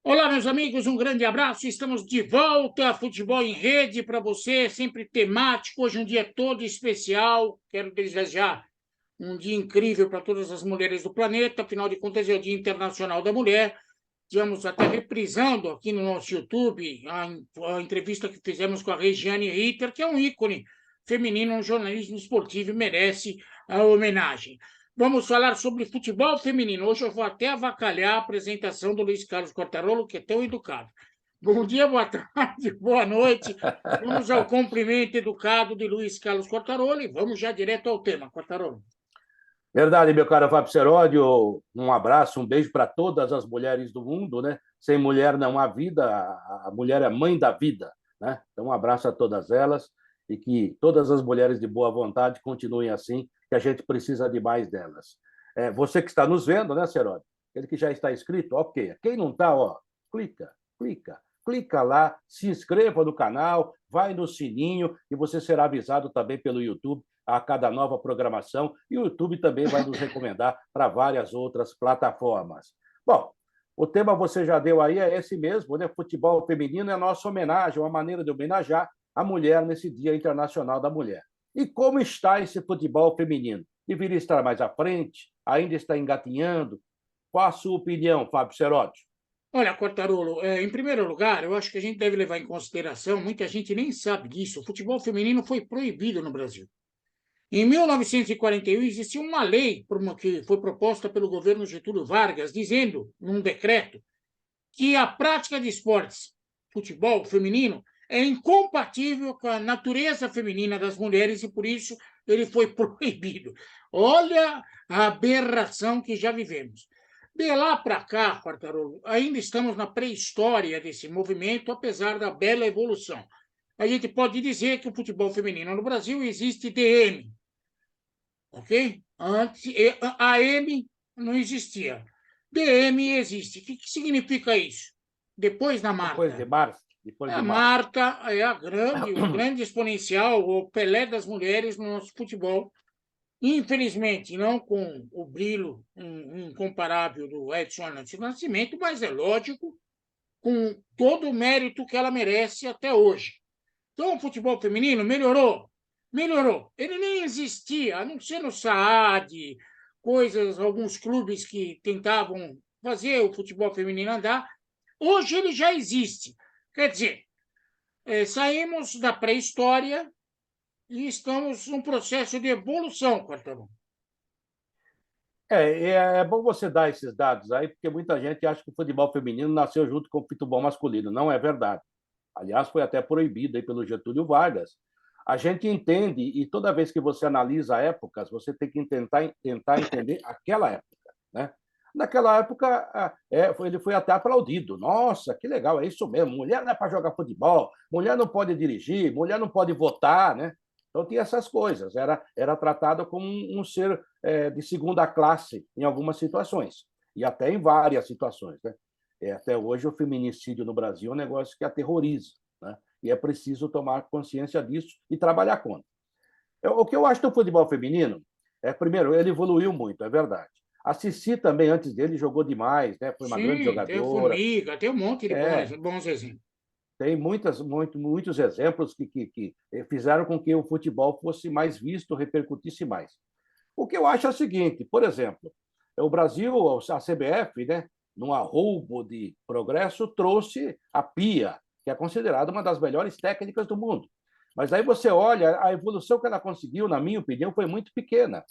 Olá, meus amigos, um grande abraço. Estamos de volta a Futebol em Rede para você, sempre temático. Hoje um dia todo especial. Quero desejar um dia incrível para todas as mulheres do planeta. Afinal de contas, é o Dia Internacional da Mulher. Estamos até reprisando aqui no nosso YouTube a entrevista que fizemos com a Regiane Ritter, que é um ícone feminino no jornalismo esportivo e merece a homenagem. Vamos falar sobre futebol feminino. Hoje eu vou até avacalhar a apresentação do Luiz Carlos Quartarolo, que é tão educado. Bom dia, boa tarde, boa noite. Vamos ao cumprimento educado de Luiz Carlos Quartarolo e vamos já direto ao tema, Quartarolo. Verdade, meu caro Fábio Seródio. Um abraço, um beijo para todas as mulheres do mundo, né? Sem mulher não há vida, a mulher é mãe da vida, né? Então, um abraço a todas elas e que todas as mulheres de boa vontade continuem assim, que a gente precisa de mais delas. Você que está nos vendo, né, Seródio? Ele que já está inscrito, ok. Quem não está, ó, clica lá, se inscreva no canal, vai no sininho e você será avisado também pelo YouTube a cada nova programação, e o YouTube também vai nos recomendar para várias outras plataformas. Bom, o tema você já deu aí, é esse mesmo, né? Futebol feminino é a nossa homenagem, uma maneira de homenagear a mulher nesse Dia Internacional da Mulher. E como está esse futebol feminino? Deveria estar mais à frente? Ainda está engatinhando? Qual a sua opinião, Fábio Serotti? Olha, Quartarolo, em primeiro lugar, eu acho que a gente deve levar em consideração, muita gente nem sabe disso, o futebol feminino foi proibido no Brasil. Em 1941, existia uma lei que foi proposta pelo governo Getúlio Vargas, dizendo, num decreto, que a prática de esportes, futebol feminino, é incompatível com a natureza feminina das mulheres e, por isso, ele foi proibido. Olha a aberração que já vivemos. De lá para cá, Quartarolo, ainda estamos na pré-história desse movimento, apesar da bela evolução. A gente pode dizer que o futebol feminino no Brasil existe DM, ok? Antes, AM não existia. DM existe. O que significa isso? Depois da Depois de Marta. março, depois A de março. Marta é o grande exponencial, o Pelé das mulheres no nosso futebol. Infelizmente, não com o brilho incomparável do Edson Nascimento, mas é lógico, com todo o mérito que ela merece até hoje. Então, o futebol feminino melhorou? Melhorou. Ele nem existia, a não ser no Saad, coisas, alguns clubes que tentavam fazer o futebol feminino andar. Hoje ele já existe. Quer dizer, saímos da pré-história e estamos num processo de evolução, Quartarão. É bom você dar esses dados aí, porque muita gente acha que o futebol feminino nasceu junto com o futebol masculino. Não é verdade. Aliás, foi até proibido aí pelo Getúlio Vargas. A gente entende, e toda vez que você analisa épocas, você tem que tentar entender aquela época, né? Naquela época, ele foi até aplaudido. Nossa, que legal, é isso mesmo. Mulher não é para jogar futebol, mulher não pode dirigir, mulher não pode votar, né? Então tinha essas coisas. Era tratado como um ser de segunda classe em algumas situações, e até em várias situações, né? Até hoje, o feminicídio no Brasil é um negócio que aterroriza, né? E é preciso tomar consciência disso e trabalhar contra. O que eu acho do futebol feminino primeiro, ele evoluiu muito, é verdade. A Cici também, antes dele, jogou demais, né? Foi uma grande Sim, tem o jogadora. Formiga, tem um monte de É, bons exemplos. tem muitos exemplos que fizeram com que o futebol fosse mais visto, repercutisse mais. O que eu acho é o seguinte, por exemplo, o Brasil, a CBF, né, num arroubo de progresso, trouxe a PIA, que é considerada uma das melhores técnicas do mundo. Mas aí você olha, a evolução que ela conseguiu, na minha opinião, foi muito pequena.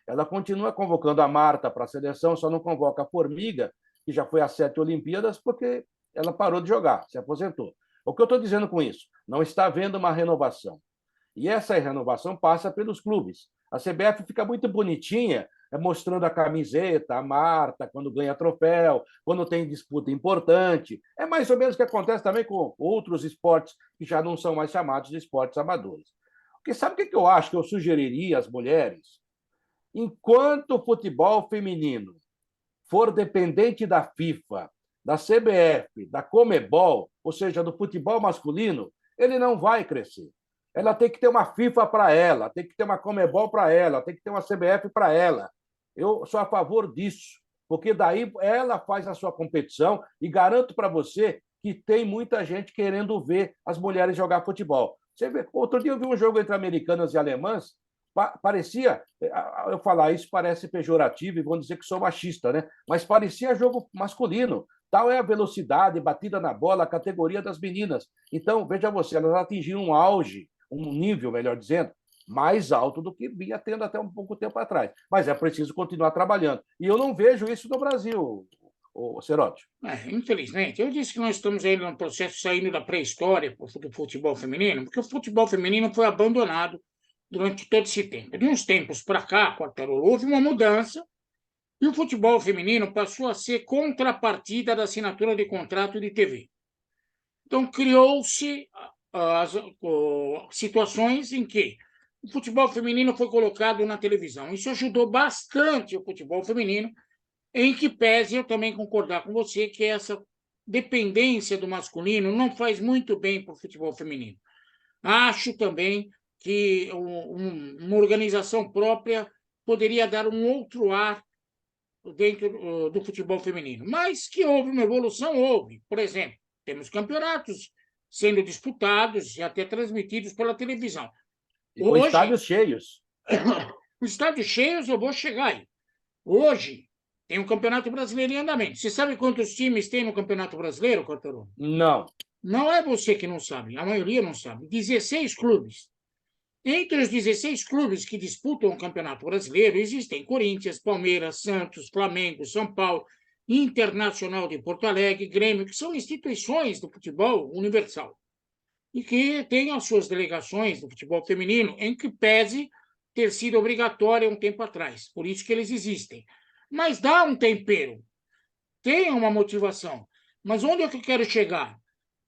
Ela continua convocando a Marta para a seleção, só não convoca a Formiga, que já foi às 7 Olimpíadas, porque ela parou de jogar, se aposentou. O que eu estou dizendo com isso? Não está havendo uma renovação. E essa renovação passa pelos clubes. A CBF fica muito bonitinha, mostrando a camiseta, a Marta, quando ganha troféu, quando tem disputa importante. É mais ou menos o que acontece também com outros esportes que já não são mais chamados de esportes amadores. Porque sabe o que eu acho que eu sugeriria às mulheres? Enquanto o futebol feminino for dependente da FIFA, da CBF, da Comebol, ou seja, do futebol masculino, ele não vai crescer. Ela tem que ter uma FIFA para ela, tem que ter uma Comebol para ela, tem que ter uma CBF para ela. Eu sou a favor disso. porque daí ela faz a sua competição e garanto para você que tem muita gente querendo ver as mulheres jogar futebol. Você vê, outro dia eu vi um jogo entre americanas e alemãs, parecia, eu falar isso parece pejorativo e vão dizer que sou machista, né? Mas parecia jogo masculino. Tal é a velocidade, batida na bola, a categoria das meninas. Então, veja você, elas atingiram um auge, um nível, melhor dizendo, mais alto do que vinha tendo até um pouco tempo atrás. Mas é preciso continuar trabalhando. E eu não vejo isso no Brasil, o Serotti. Infelizmente, eu disse que nós estamos aí num processo saindo da pré-história do futebol feminino, porque o futebol feminino foi abandonado durante todo esse tempo. De uns tempos para cá, Quartarolo, houve uma mudança e o futebol feminino passou a ser contrapartida da assinatura de contrato de TV. Então, criou-se as situações em que o futebol feminino foi colocado na televisão. Isso ajudou bastante o futebol feminino, em que pese eu também concordar com você que essa dependência do masculino não faz muito bem para o futebol feminino. Acho também que uma organização própria poderia dar um outro ar dentro do futebol feminino. Mas que houve uma evolução, houve. Por exemplo, temos campeonatos sendo disputados e até transmitidos pela televisão. E com estádios cheios. Os estádios cheios, eu vou chegar aí. Hoje, tem um Campeonato Brasileiro em andamento. Você sabe quantos times tem no Campeonato Brasileiro, Quartarolo? Não. Não é você que não sabe, a maioria não sabe. 16 clubes. Entre os 16 clubes que disputam o Campeonato Brasileiro, existem Corinthians, Palmeiras, Santos, Flamengo, São Paulo, Internacional de Porto Alegre, Grêmio, que são instituições do futebol universal e que têm as suas delegações do futebol feminino, em que pese ter sido obrigatória um tempo atrás. Por isso que eles existem. Mas dá um tempero, tem uma motivação. Mas onde é que eu quero chegar?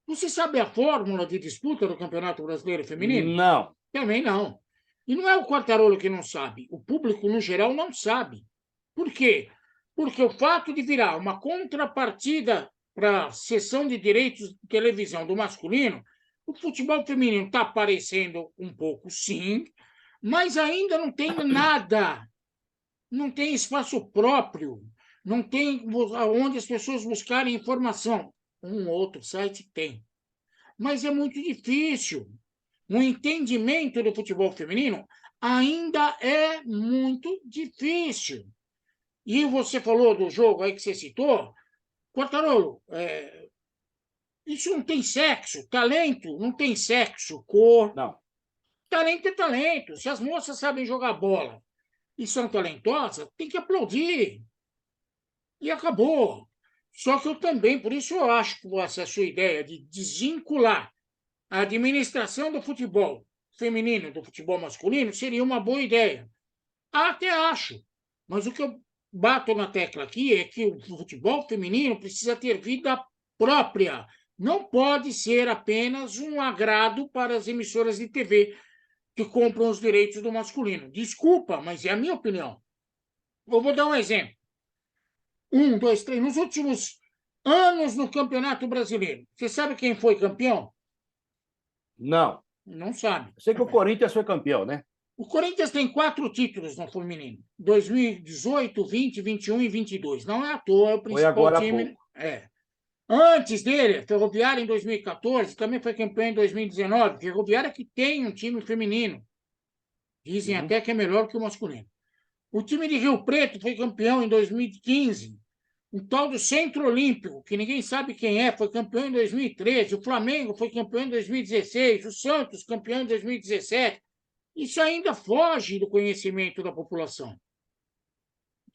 Você sabe a fórmula de disputa do Campeonato Brasileiro Feminino? Não. Também não. E não é o Quartarolo que não sabe. O público, no geral, não sabe. Por quê? Porque o fato de virar uma contrapartida para a cessão de direitos de televisão do masculino, o futebol feminino está aparecendo um pouco, sim, mas ainda não tem nada. Não tem espaço próprio. Não tem onde as pessoas buscarem informação. Um outro site tem. Mas é muito difícil. O entendimento do futebol feminino ainda é muito difícil. E você falou do jogo aí que você citou, Quartarolo, isso não tem sexo, talento não tem sexo, cor. Não. Talento é talento. Se as moças sabem jogar bola e são talentosas, tem que aplaudir. E acabou. Só que eu também, por isso eu acho que essa sua ideia de desvincular a administração do futebol feminino do futebol masculino seria uma boa ideia. Até acho. Mas o que eu bato na tecla aqui é que o futebol feminino precisa ter vida própria. Não pode ser apenas um agrado para as emissoras de TV que compram os direitos do masculino. Desculpa, mas é a minha opinião. Eu vou dar um exemplo. 1, 2, 3. Nos últimos anos no Campeonato Brasileiro, você sabe quem foi campeão? Não. Não sabe. Eu sei que o Corinthians foi campeão, né? O Corinthians tem 4 títulos no feminino: 2018, 20, 21 e 22. Não é à toa, é o Foi principal agora há time. pouco. Antes dele, Ferroviária em 2014, também foi campeão em 2019. Ferroviária que tem um time feminino. Dizem até que é melhor que o masculino. O time de Rio Preto foi campeão em 2015. O tal do Centro Olímpico, que ninguém sabe quem é, foi campeão em 2013. O Flamengo foi campeão em 2016. O Santos, campeão em 2017. Isso ainda foge do conhecimento da população.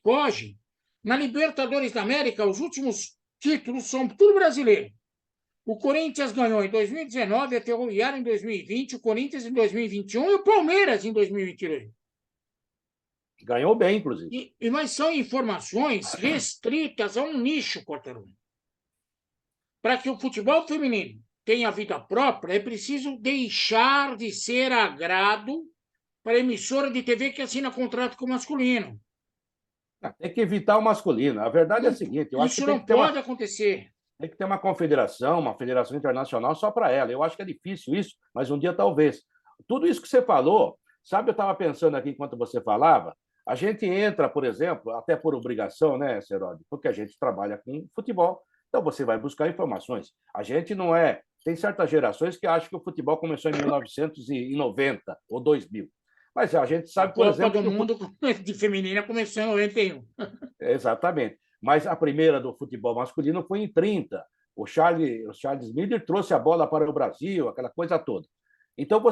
Foge. Na Libertadores da América, os últimos títulos são tudo brasileiro. O Corinthians ganhou em 2019, a Ferroviária em 2020, o Corinthians em 2021 e o Palmeiras em 2022. Ganhou bem, inclusive. Mas são informações restritas a um nicho, Quartarolo. Para que o futebol feminino tenha vida própria, é preciso deixar de ser agrado para a emissora de TV que assina contrato com o masculino. Tem que evitar o masculino. A verdade é a seguinte: eu acho que Isso tem não que ter pode acontecer. tem que ter uma confederação, uma federação internacional só para ela. Eu acho que é difícil isso, mas um dia talvez. Tudo isso que você falou, sabe, eu estava pensando aqui enquanto você falava, A gente entra, por exemplo, até por obrigação, né, Seródio? Porque a gente trabalha com futebol, então você vai buscar informações. A gente não é. Tem certas gerações que acham que o futebol começou em 1990 ou 2000. Mas a gente A sabe, por Copa exemplo, do que o Mundo de feminina começou em 91. exatamente. Mas a primeira do futebol masculino foi em 30. O Charles Miller trouxe a bola para o Brasil, aquela coisa toda. Então,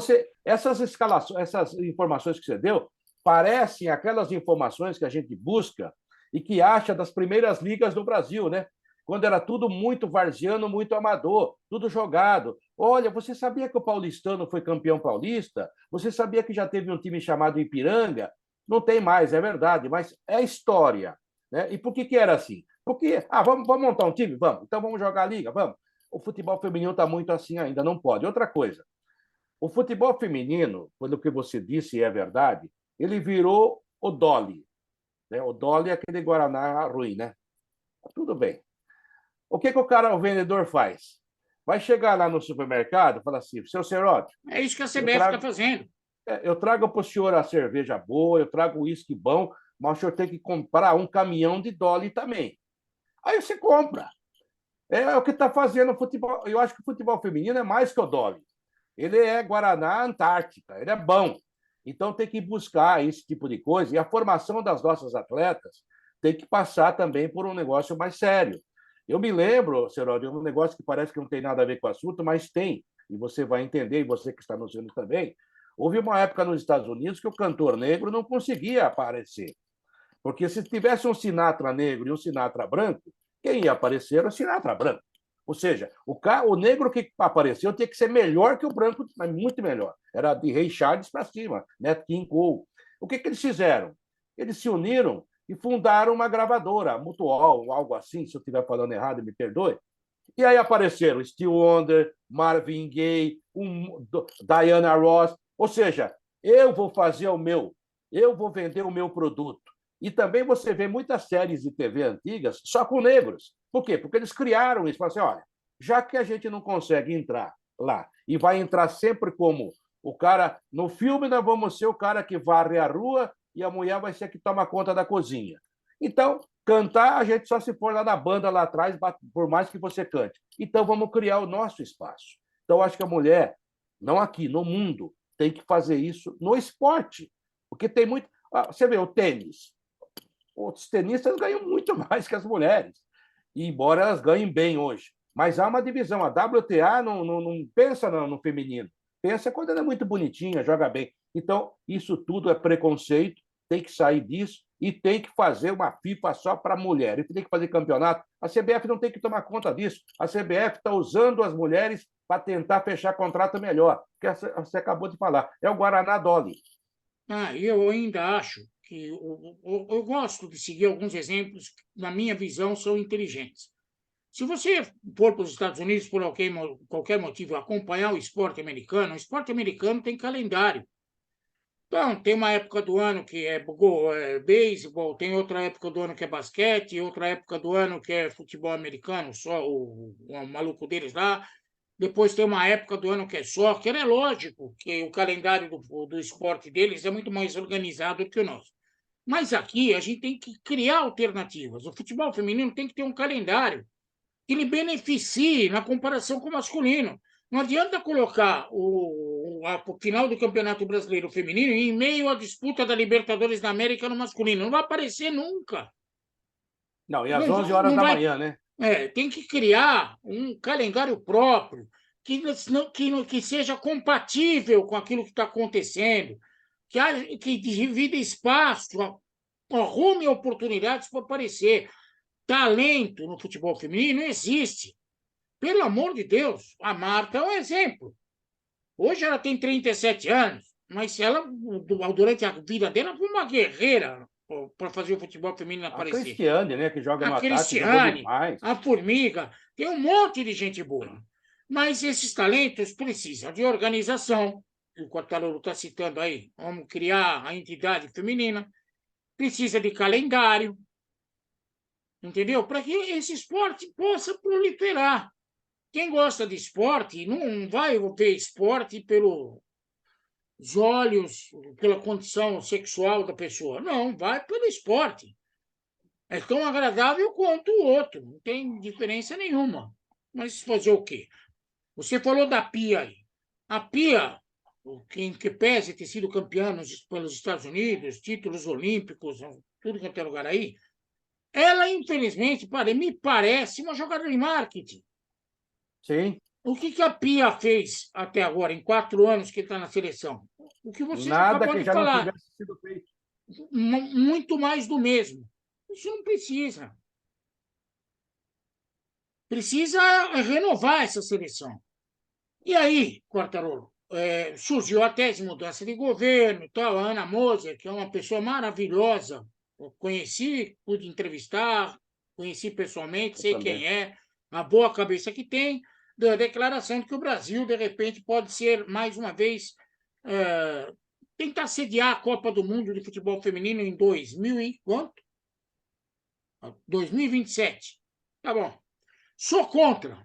essas escalações, essas informações que você deu, parecem aquelas informações que a gente busca e que acha das primeiras ligas do Brasil, né? Quando era tudo muito varziano, muito amador, tudo jogado. Olha, você sabia que o paulistano foi campeão paulista? Você sabia que já teve um time chamado Ipiranga? Não tem mais, é verdade, mas é história. Né? E por que era assim? Porque, vamos montar um time? Vamos. Então vamos jogar a liga? Vamos. O futebol feminino está muito assim ainda, não pode. Outra coisa, o futebol feminino, pelo que você disse, e é verdade, ele virou o Dolly. Né? O Dolly é aquele Guaraná ruim, né? Tudo bem. O vendedor faz? Vai chegar lá no supermercado e falar assim, seu Cerote, É isso que a eu CBF está trago, fazendo. eu trago para o senhor a cerveja boa, eu trago o uísque bom, mas o senhor tem que comprar um caminhão de Dolly também. Aí você compra. É o que está fazendo o futebol. Eu acho que o futebol feminino é mais que o Dolly. Ele é Guaraná Antártica, ele é bom. Então tem que buscar esse tipo de coisa. E a formação das nossas atletas tem que passar também por um negócio mais sério. Eu me lembro, Serol, de um negócio que parece que não tem nada a ver com o assunto, mas tem. E você vai entender, e você que está nos vendo também. Houve uma época nos Estados Unidos que o cantor negro não conseguia aparecer. Porque se tivesse um Sinatra negro e um Sinatra branco, quem ia aparecer era o Sinatra branco. Ou seja, o negro que apareceu tinha que ser melhor que o branco, mas muito melhor. Era de Rei Charles para cima, Nat King Cole. O que eles fizeram? Eles se uniram e fundaram uma gravadora, Mutual, algo assim, se eu estiver falando errado, me perdoe. E aí apareceram Stevie Wonder, Marvin Gaye, Diana Ross. Ou seja, eu vou fazer o meu, eu vou vender o meu produto. E também você vê muitas séries de TV antigas só com negros. Por quê? Porque eles criaram isso. Falaram assim, olha, já que a gente não consegue entrar lá e vai entrar sempre como o cara... No filme, nós vamos ser o cara que varre a rua e a mulher vai ser a que toma conta da cozinha. Então, cantar, a gente só se for lá na banda, lá atrás, por mais que você cante. Então, vamos criar o nosso espaço. Então, acho que a mulher, não aqui, no mundo, tem que fazer isso no esporte. Porque tem muito... Você vê, o tênis. Os tenistas ganham muito mais que as mulheres, embora elas ganhem bem hoje. Mas há uma divisão. A WTA não pensa no feminino. Pensa quando ela é muito bonitinha, joga bem. Então, isso tudo é preconceito, tem que sair disso e tem que fazer uma FIFA só para mulher. E tem que fazer campeonato. A CBF não tem que tomar conta disso. A CBF está usando as mulheres para tentar fechar contrato melhor. Que você acabou de falar. É o Guaraná Dolly. Eu ainda acho que eu gosto de seguir alguns exemplos que, na minha visão, são inteligentes. Se você for para os Estados Unidos por qualquer motivo acompanhar o esporte americano tem calendário. Então, tem uma época do ano que é beisebol, tem outra época do ano que é basquete, outra época do ano que é futebol americano, só o maluco deles lá. Depois tem uma época do ano que é soccer. É lógico que o calendário do esporte deles é muito mais organizado do que o nosso. Mas aqui a gente tem que criar alternativas. O futebol feminino tem que ter um calendário que lhe beneficie na comparação com o masculino. Não adianta colocar a final do Campeonato Brasileiro Feminino em meio à disputa da Libertadores da América no masculino. Não vai aparecer nunca. Não, e às Não, 11 horas não da vai. manhã, né? Tem que criar um calendário próprio que seja compatível com aquilo que está acontecendo, que divida espaço, arrume oportunidades para aparecer. Talento no futebol feminino existe. Pelo amor de Deus, a Marta é um exemplo. Hoje ela tem 37 anos, mas ela, durante a vida dela, foi uma guerreira para fazer o futebol feminino A aparecer. Cristiane, né, que joga A no ataque, jogou Cristiane, demais. a Formiga, tem um monte de gente boa. Mas esses talentos precisam de organização, o Quartarolo está citando aí, vamos criar a entidade feminina, precisa de calendário, entendeu? Para que esse esporte possa proliferar. Quem gosta de esporte não vai ver esporte os olhos, pela condição sexual da pessoa. Não, vai pelo esporte. É tão agradável quanto o outro, não tem diferença nenhuma. Mas fazer o quê? Você falou da Pia aí. A Pia, que pese ter sido campeã pelos Estados Unidos, títulos olímpicos, tudo quanto é lugar aí, ela, infelizmente, me parece uma jogada de marketing. Sim. O que a Pia fez até agora, em 4 anos que está na seleção? O que você já Nada acabou que de já não falar. tivesse sido feito. Muito mais do mesmo. Isso não precisa. Precisa renovar essa seleção. E aí, Quartarolo, surgiu a tese de mudança de governo, tal, a Ana Moser, que é uma pessoa maravilhosa, eu conheci, pude entrevistar, conheci pessoalmente, Eu sei também. quem é, a boa cabeça que tem, da declaração de que o Brasil, de repente, pode ser, mais uma vez, tentar sediar a Copa do Mundo de Futebol Feminino em 2000 e quanto? 2027. Tá bom. Sou contra.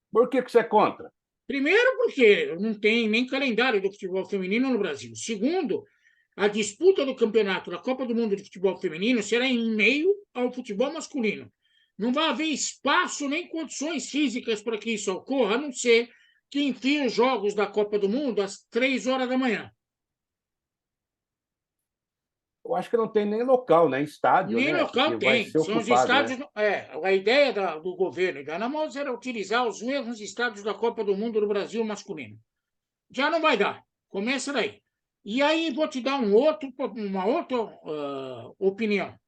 Por que você é contra? Primeiro, porque não tem nem calendário do futebol feminino no Brasil. Segundo, a disputa do campeonato da Copa do Mundo de Futebol Feminino será em meio ao futebol masculino. Não vai haver espaço nem condições físicas para que isso ocorra, a não ser que enfie os jogos da Copa do Mundo às 3 horas da manhã. Eu acho que não tem nem local, né? Estádio, Nem né? local Porque vai tem. ser São os ocupado, né? estádios. A ideia do governo e da Ana Moura era utilizar os mesmos estádios da Copa do Mundo do Brasil masculino. Já não vai dar. Começa daí. E aí vou te dar uma outra opinião.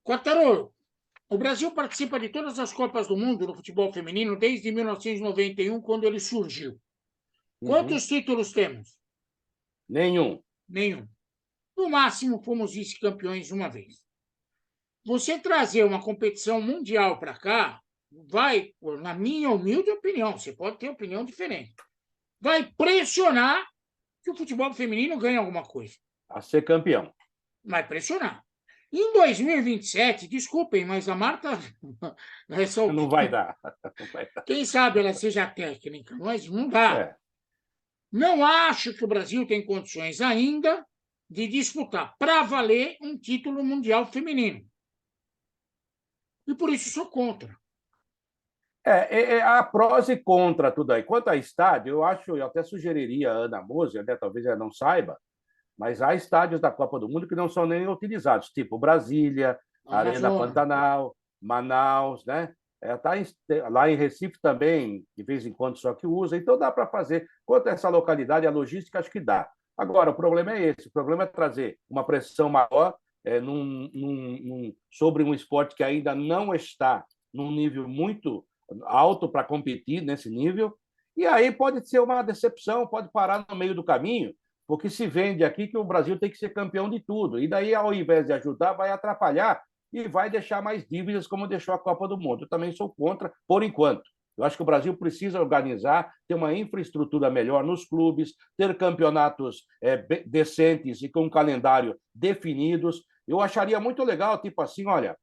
Quartarolo, o Brasil participa de todas as Copas do Mundo no futebol feminino desde 1991, quando ele surgiu. Uhum. Quantos títulos temos? Nenhum. Nenhum. No máximo, fomos vice-campeões uma vez. Você trazer uma competição mundial para cá, vai, na minha humilde opinião, você pode ter opinião diferente, vai pressionar que o futebol feminino ganhe alguma coisa. A ser campeão. Vai pressionar. Em 2027, desculpem, mas a Marta, Não vai dar. Não vai dar. quem sabe ela seja técnica, mas não dá. É. Não acho que o Brasil tem condições ainda de disputar para valer um título mundial feminino. E por isso sou contra. Há prós e contra tudo aí. Quanto a estádio, eu até sugeriria a Ana Moser, né? Talvez ela não saiba, mas há estádios da Copa do Mundo que não são nem utilizados, tipo Brasília, Arena Amazonas. Pantanal, Manaus, né? Lá em Recife também, de vez em quando só que usa, então dá para fazer. Quanto a essa localidade, a logística, acho que dá. Agora, o problema é esse: o problema é trazer uma pressão maior sobre um esporte que ainda não está num nível muito alto para competir nesse nível, e aí pode ser uma decepção, pode parar no meio do caminho, porque se vende aqui que o Brasil tem que ser campeão de tudo. E daí, ao invés de ajudar, vai atrapalhar e vai deixar mais dívidas, como deixou a Copa do Mundo. Eu também sou contra, por enquanto. Eu acho que o Brasil precisa organizar, ter uma infraestrutura melhor nos clubes, ter campeonatos decentes e com um calendário definidos. Eu acharia muito legal, tipo assim, olha,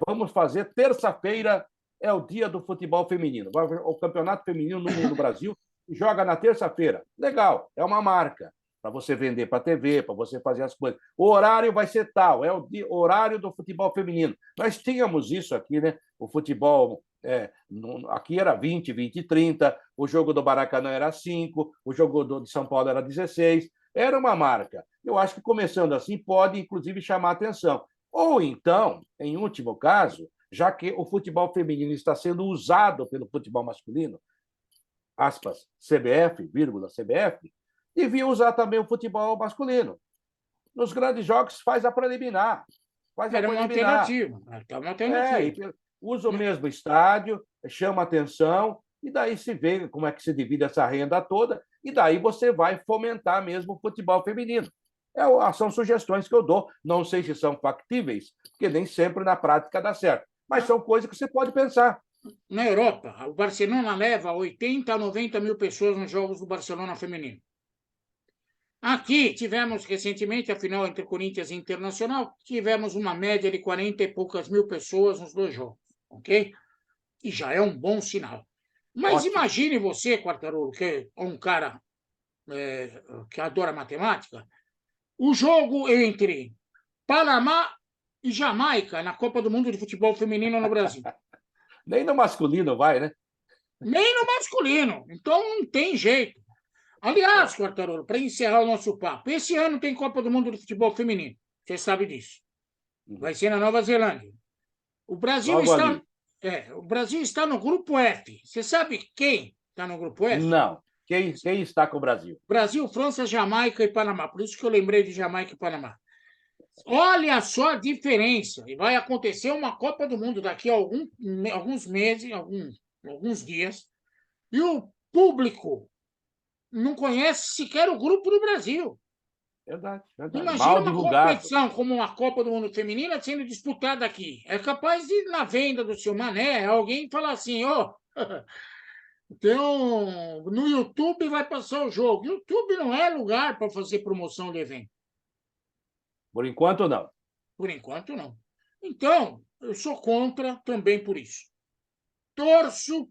vamos fazer terça-feira é o dia do futebol feminino. O campeonato feminino no Brasil joga na terça-feira. Legal, é uma marca para você vender para a TV, para você fazer as coisas. O horário vai ser tal, é o horário do futebol feminino. Nós tínhamos isso aqui, né? O futebol aqui era 20, 20 e 30, o jogo do Maracanã era 5, o jogo de São Paulo era 16. Era uma marca. Eu acho que começando assim pode, inclusive, chamar atenção. Ou então, em último caso, já que o futebol feminino está sendo usado pelo futebol masculino, aspas, CBF, vírgula, CBF, devia usar também o futebol masculino. Nos grandes jogos faz a preliminar. Faz a Era uma preliminar. alternativa. Era uma alternativa. Usa o mesmo estádio, chama atenção, e daí se vê como é que se divide essa renda toda, e daí você vai fomentar mesmo o futebol feminino. São sugestões que eu dou. Não sei se são factíveis, porque nem sempre na prática dá certo. Mas são coisas que você pode pensar. Na Europa, o Barcelona leva 80 a 90 mil pessoas nos jogos do Barcelona feminino. Aqui tivemos recentemente a final entre Corinthians e Internacional, tivemos uma média de 40 e poucas mil pessoas nos 2 jogos, ok? E já é um bom sinal. Mas Ótimo. imagine você, Quartarolo, que é um cara que adora matemática, o jogo entre Panamá e Jamaica na Copa do Mundo de Futebol Feminino no Brasil. Nem no masculino vai, né? Nem no masculino. Então não tem jeito. Aliás, Quartarolo, para encerrar o nosso papo, esse ano tem Copa do Mundo de Futebol Feminino. Você sabe disso. Vai ser na Nova Zelândia. O Brasil Logo está, ali. o Brasil está no grupo F. Você sabe quem está no grupo F? Não. Quem está com o Brasil? Brasil, França, Jamaica e Panamá. Por isso que eu lembrei de Jamaica e Panamá. Olha só a diferença. E vai acontecer uma Copa do Mundo daqui a alguns meses, alguns dias. E o público não conhece sequer o grupo do Brasil. Verdade, verdade. Imagina Mal uma divulgado. competição como uma Copa do Mundo Feminina sendo disputada aqui. É capaz de, na venda do seu Mané, alguém falar assim, ó, então, no YouTube vai passar o jogo. YouTube não é lugar para fazer promoção de evento. Por enquanto, não. Por enquanto, não. Então, eu sou contra também por isso. Torço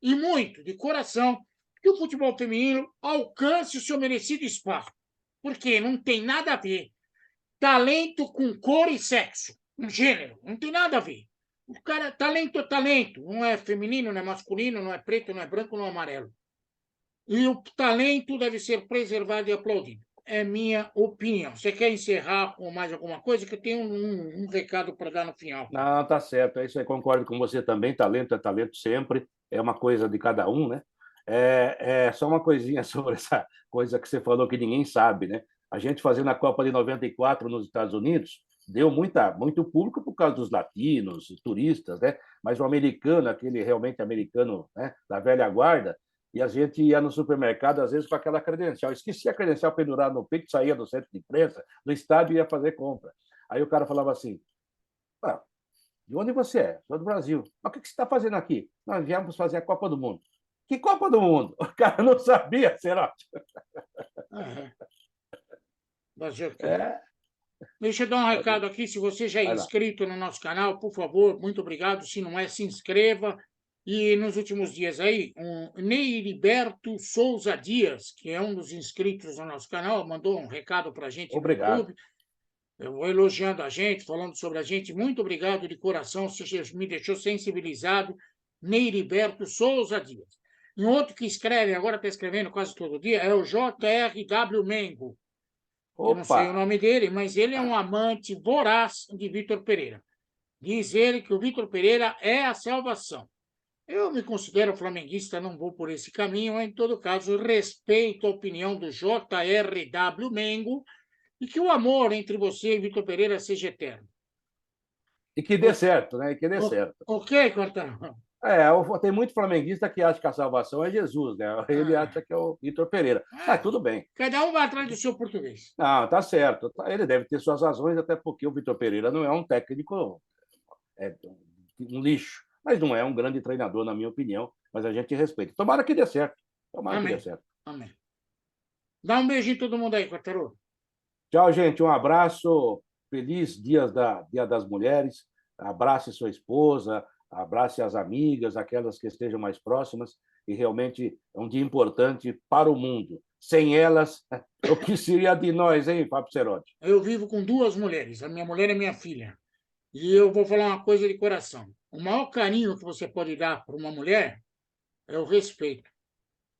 e muito, de coração, que o futebol feminino alcance o seu merecido espaço. Porque não tem nada a ver talento com cor e sexo, um gênero, não tem nada a ver. O cara, talento é talento, não é feminino, não é masculino, não é preto, não é branco, não é amarelo. E o talento deve ser preservado e aplaudido. É minha opinião. Você quer encerrar com mais alguma coisa? Que eu tenho um recado para dar no final. Não, tá certo. É isso aí, concordo com você também. Talento é talento sempre. É uma coisa de cada um, né? É só uma coisinha sobre essa coisa que você falou que ninguém sabe, né? A gente fazendo a Copa de 94 nos Estados Unidos deu muito público por causa dos latinos, turistas, né? Mas o americano, aquele realmente americano, né, da velha guarda, e a gente ia no supermercado, às vezes, com aquela credencial. Esquecia a credencial pendurada no peito, saía do centro de imprensa, do estádio e ia fazer compra. Aí o cara falava assim: ah, de onde você é? Sou do Brasil. Mas o que você está fazendo aqui? Nós viemos fazer a Copa do Mundo. Que Copa do Mundo? O cara não sabia, será? Uhum. Fazer o quê? É, Deixa eu dar um recado aqui. Se você já é vai lá. inscrito no nosso canal, por favor, muito obrigado. Se não é, se inscreva. E nos últimos dias aí, Neiriberto Souza Dias, que é um dos inscritos do nosso canal, mandou um recado para a gente no Obrigado. YouTube, elogiando a gente, falando sobre a gente. Muito obrigado de coração, você me deixou sensibilizado. Neiriberto Souza Dias. E outro que escreve, agora está escrevendo quase todo dia, é o JRW Mengo. Eu não Opa! sei o nome dele, mas ele é um amante voraz de Vitor Pereira. Diz ele que o Vitor Pereira é a salvação. Eu me considero flamenguista, não vou por esse caminho, mas, em todo caso, respeito a opinião do JRW Mengo e que o amor entre você e Vitor Pereira seja eterno. E que dê certo, né? E que dê certo. Ok, Cortão? Tem muito flamenguista que acha que a salvação é Jesus, né? Ele acha que é o Vitor Pereira. Mas tudo bem. Cada um vai atrás do seu português. Não, tá certo. Ele deve ter suas razões, até porque o Vitor Pereira não é um técnico, é um lixo. Mas não é um grande treinador, na minha opinião. Mas a gente respeita. Tomara que dê certo. Tomara que dê Amém. certo. Amém. Dá um beijinho em todo mundo aí, Quartarolo. Tchau, gente. Um abraço. Feliz Dia das Mulheres. Abrace sua esposa, abrace as amigas, aquelas que estejam mais próximas. E realmente é um dia importante para o mundo. Sem elas, o que seria de nós, hein, Fábio Cerotti? Eu vivo com duas mulheres. A minha mulher é minha filha. E eu vou falar uma coisa de coração. O maior carinho que você pode dar para uma mulher é o respeito,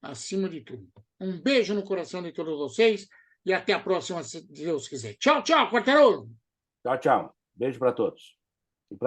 acima de tudo. Um beijo no coração de todos vocês e até a próxima, se Deus quiser. Tchau, tchau, Quartarolo! Tchau, tchau. Beijo para todos.